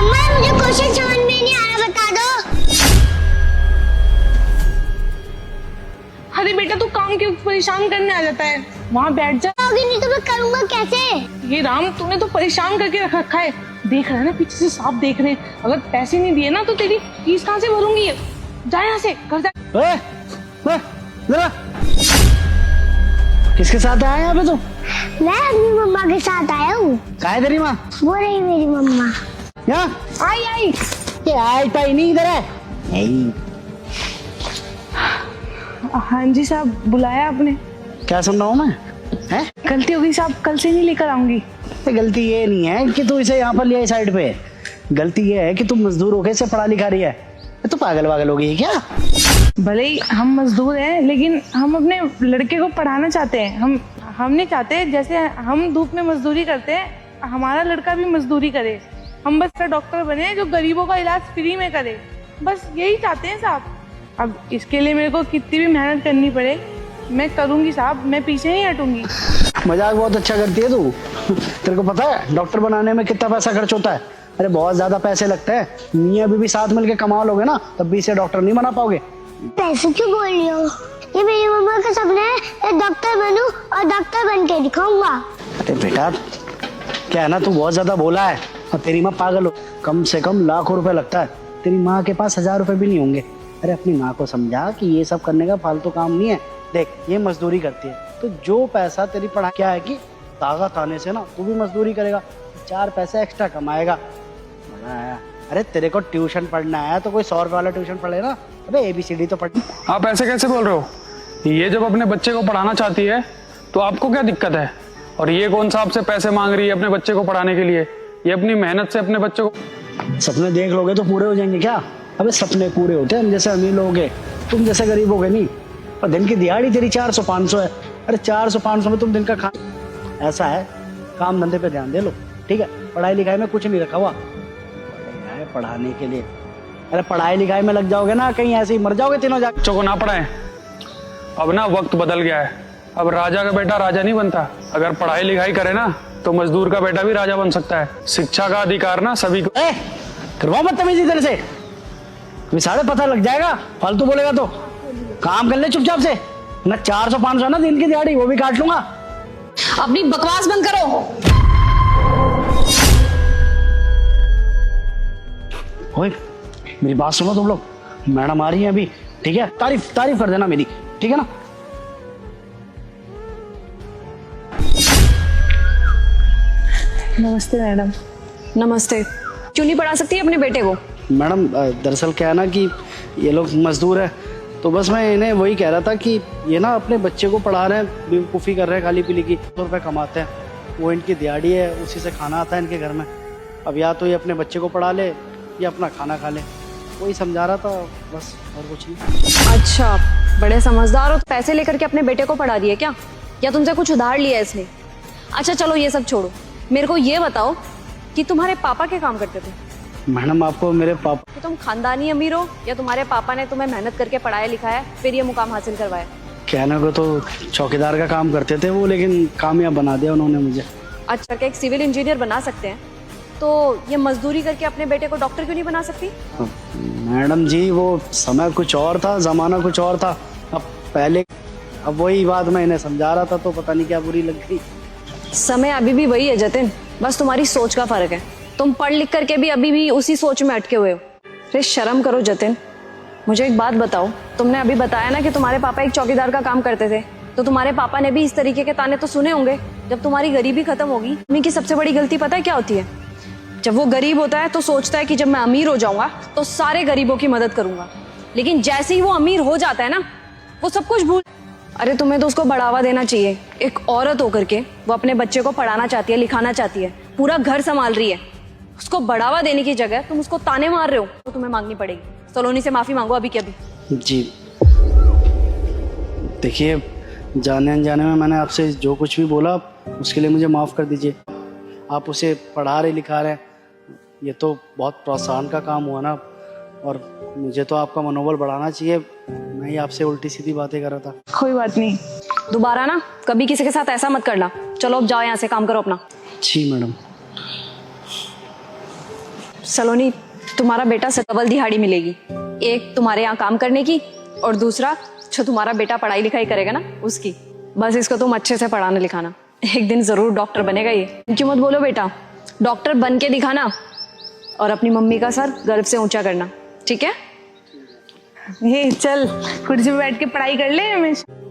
अम्मा मुझे क्वेश्चन समझ में नहीं आ रहा, बता दो। अरे बेटा तू काम क्यों परेशान करने आ जाता है, वहाँ बैठ जा। नहीं तो मैं करूँगा कैसे? ये राम तूने तो परेशान करके रख रखा है, देख रहा है ना पीछे से सांप देख रहे हैं, अगर पैसे नहीं दिए ना तो तेरी फीस कहाँ से भरूंगी। जा यहाँ से, घर जा। जरा किसके साथ आया यहाँ पे तू? मैं अपनी मम्मा के साथ आया हूँ। कहाँ है तेरी माँ? वो रही मेरी मम्मा। यहाँ आई आई ये आई पाई नहीं, इधर है। हाँ जी साहब, बुलाया आपने? क्या सुन रहा हूँ मैं? हैं? गलती हो गई साहब, कल से नहीं लेकर आऊंगी। गलती ये नहीं है कि तू इसे यहाँ पर लिया साइड पे, गलती ये है कि तू मजदूर होके इसे पढ़ा लिखा रही है। तू पागल वागल हो गई है क्या? भले ही हम मजदूर हैं लेकिन हम अपने लड़के को पढ़ाना चाहते हैं। हम नहीं चाहते जैसे हम धूप में मजदूरी करते हैं हमारा लड़का भी मजदूरी करे। हम बस डॉक्टर बने जो गरीबों का इलाज फ्री में करे, बस यही चाहते हैं साहब। अब इसके लिए मेरे को कितनी भी मेहनत करनी पड़े मैं करूंगी साहब, मैं पीछे नहीं हटूंगी। मजाक बहुत अच्छा करती है तू। तेरे को पता है डॉक्टर बनाने में कितना पैसा खर्च होता है? अरे बहुत ज्यादा पैसे लगते हैं। मियाँ बीवी साथ मिलके कमा लोगे ना तब भी इसे डॉक्टर नहीं बना पाओगे। पैसे क्यों बोल रही हो? ये मेरी मम्मा का सपना है, मैं डॉक्टर बनूं और डॉक्टर बन के दिखाऊंगा। अरे बेटा क्या है ना, तू बहुत ज्यादा बोला है और तेरी माँ पागल हो। कम से कम लाखों रुपए लगता है, तेरी माँ के पास 1000 रुपए भी नहीं होंगे। अरे अपनी माँ को समझा कि ये सब करने का फालतू काम नहीं है। देख ये मजदूरी करती है तो जो पैसा तेरी पढ़ाई क्या है कि ताकत आने से ना तू भी मजदूरी करेगा, 4 पैसे एक्स्ट्रा कमाएगा। अरे तेरे को ट्यूशन पढ़ना है तो कोई 100 रुपए वाला ट्यूशन पढ़े ना। अबे ABCD तो पढ़। आप ऐसे कैसे बोल रहे हो? ये जब अपने बच्चे को पढ़ाना चाहती है तो आपको क्या दिक्कत है? और ये कौन सा आपसे पैसे मांग रही है अपने बच्चे को पढ़ाने के लिए? ये अपनी मेहनत से अपने बच्चे को। सपने देख लोगे तो पूरे हो जाएंगे क्या? अबे सपने पूरे होते हैं हम जैसे अमीर लोग हैं, तुम जैसे गरीब हो गए नहीं। और दिन की दिहाड़ी तेरी 400-500 है। अरे 400-500 में तुम दिन का खा। ऐसा है काम धंधे पे ध्यान दे लो, ठीक है? पढ़ाई लिखाई में कुछ नहीं रखा हुआ है पढ़ाने के लिए। अरे पढ़ाई लिखाई में लग जाओगे ना कहीं ऐसे ही मर जाओगे तीनों जाके। बच्चों को ना पढ़ाएं। अब ना वक्त बदल गया है, अब राजा का बेटा राजा नहीं बनता। अगर पढ़ाई लिखाई करे ना तो मजदूर का बेटा भी राजा बन सकता है। शिक्षा का अधिकार ना सभी को। करवाओ बदतमीजी तेरे से, सारे पता लग जाएगा। फालतू बोलेगा तो काम कर ले चुपचाप से। ना 400-500 ना दिन की दिहाड़ी वो भी काट लूंगा। अपनी बकवास बंद करो। ओए मेरी बात सुनो तुम लोग, मैडम आ रही है अभी, ठीक है? तारीफ कर देना मेरी, ठीक है ना? नमस्ते मैडम। नमस्ते। क्यों नहीं पढ़ा सकती अपने बेटे को? मैडम दरअसल क्या है ना कि ये लोग मजदूर है तो बस मैं इन्हें वही कह रहा था कि ये ना अपने बच्चे को पढ़ा रहे हैं, बेवकूफ़ी कर रहे हैं खाली पीली की। 100 रुपये कमाते हैं, वो इनकी दिहाड़ी है, उसी से खाना आता है इनके घर में। अब या तो ये अपने बच्चे को पढ़ा ले या अपना खाना खा ले, वही समझा रहा था बस, और कुछ नहीं। अच्छा बड़े समझदार हो, पैसे लेकर के अपने बेटे को पढ़ा दिए क्या, या तुमसे कुछ उधार लिया इसने? अच्छा चलो ये सब छोड़ो, मेरे को ये बताओ कि तुम्हारे पापा क्या काम करते थे? मैडम आपको मेरे पापा। कि तुम खानदानी अमीर हो या तुम्हारे पापा ने तुम्हें मेहनत करके पढ़ाया लिखाया फिर ये मुकाम हासिल करवाया? कहने को तो चौकीदार का काम करते थे वो, लेकिन कामयाब बना दिया उन्होंने मुझे। अच्छा क्या एक सिविल इंजीनियर बना सकते हैं तो ये मजदूरी करके अपने बेटे को डॉक्टर क्यों नहीं बना सकती? मैडम जी वो समय कुछ और था, जमाना कुछ और था। अब पहले अब वही बात मैं इन्हें समझा रहा था तो पता नहीं क्या बुरी लग गई। समय अभी भी वही है जतिन, बस तुम्हारी सोच का फर्क है। तुम पढ़ लिख करके भी अभी भी उसी सोच में अटके हुए हो। अरे शर्म करो जतिन। मुझे एक बात बताओ, तुमने अभी बताया ना कि तुम्हारे पापा एक चौकीदार का काम करते थे, तो तुम्हारे पापा ने भी इस तरीके के ताने तो सुने होंगे। जब तुम्हारी गरीबी खत्म होगी, आदमी की सबसे बड़ी गलती पता है क्या होती है? जब वो गरीब होता है तो सोचता है कि जब मैं अमीर हो जाऊंगा तो सारे गरीबों की मदद करूंगा, लेकिन जैसे ही वो अमीर हो जाता है ना वो सब कुछ भूल। अरे तुम्हें तो उसको बढ़ावा देना चाहिए। एक औरत होकर के वो अपने बच्चे को पढ़ाना चाहती है, लिखाना चाहती है, पूरा घर संभाल रही है, उसको बढ़ावा देने की जगह तुम उसको ताने मार रहे हो, तो तुम्हें मांगनी पड़ेगी। सलोनी से माफी मांगो अभी के अभी। जी देखिए, जाने अनजाने में मैंने आपसे जो कुछ भी बोला उसके लिए मुझे माफ़ कर दीजिए। आप उसे पढ़ा रहे लिखा रहे, ये तो बहुत प्रोत्साहन का काम हुआ ना, और मुझे तो आपका मनोबल बढ़ाना चाहिए। मैं ही आपसे उल्टी सीधी बातें कर रहा था। कोई बात नहीं, दोबारा ना कभी किसी के साथ ऐसा मत करना। चलो अब जाओ यहाँ से, काम करो अपना। जी मैडम। सलोनी, तुम्हारा बेटा डबल दिहाड़ी मिलेगी, एक तुम्हारे यहाँ काम करने की और दूसरा जो तुम्हारा बेटा पढ़ाई लिखाई करेगा ना उसकी। बस इसको तुम अच्छे से पढ़ाना लिखाना, एक दिन जरूर डॉक्टर बनेगा ये। क्यों मत बोलो बेटा, डॉक्टर बन के दिखाना और अपनी मम्मी का सर गर्व से ऊंचा करना, ठीक है? ये चल कुर्सी पे बैठ के पढ़ाई कर ले हमेशा।